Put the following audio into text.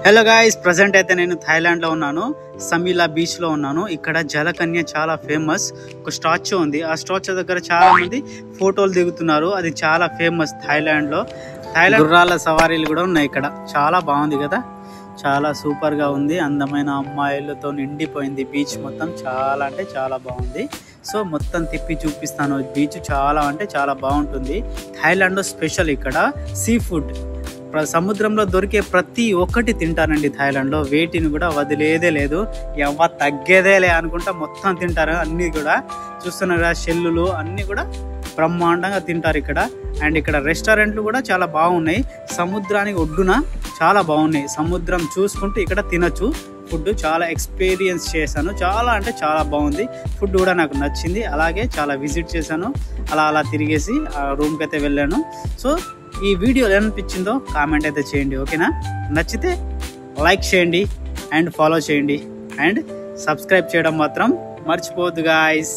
Hello guys, present అయితే నేను Thailand లో ఉన్నాను. సమీలా బీచ్ లో ఉన్నాను. ఇక్కడ జలకన్య చాలా ఫేమస్. ఒక స్టాచ్యూ ఉంది. ఆ స్టాచ్యూ దగ్గర చాలా మంది ఫోటోలు దిగుతున్నారు. అది చాలా ఫేమస్ థాయిలాండ్ లో. థాయిలాండ్ గుర్రాల సవారీలు కూడా ఉన్నాయి ఇక్కడ. చాలా బాగుంది కదా, చాలా సూపర్ గా ఉంది. అందమైన అమ్మాయిలతో నిండిపోయింది బీచ్ మొత్తం. చాలా అంటే చాలా బాగుంది. సో మొత్తం తిప్పి చూపిస్తాను. బీచ్ చాలా అంటే చాలా బాగుంటుంది. థాయిలాండ్ లో స్పెషల్ ఇక్కడ సీ ఫుడ్. సముద్రంలో దొరికే ప్రతి ఒక్కటి తింటారండి థాయిలాండ్ లో. వేటిని కూడా వదిలేదే లేదు. ఎవ తగ్గేదేలే అనుకుంటా మొత్తం తింటారు. అన్ని కూడా చూస్తున్నారు కదా, షెల్లులు అన్ని కూడా బ్రహ్మాండంగా తింటారు ఇక్కడ. అండ్ ఇక్కడ రెస్టారెంట్లు కూడా చాలా బాగున్నాయి. సముద్రానికి ఒడ్డున చాలా బాగున్నాయి. సముద్రం చూసుకుంటూ ఇక్కడ తినచ్చు. ఫుడ్ చాలా ఎక్స్పీరియన్స్ చేశాను. చాలా అంటే చాలా బాగుంది. ఫుడ్ కూడా నాకు నచ్చింది. అలాగే చాలా విజిట్ చేశాను. అలా తిరిగేసి ఆ రూమ్కి అయితే వెళ్ళాను. సో ఈ వీడియో ఎలా అనిపించిందో కామెంట్ అయితే చేయండి, ఓకేనా? నచ్చితే లైక్ చేయండి అండ్ ఫాలో చేయండి అండ్ సబ్స్క్రైబ్ చేయడం మాత్రం మర్చిపోవద్దు గాయ్స్.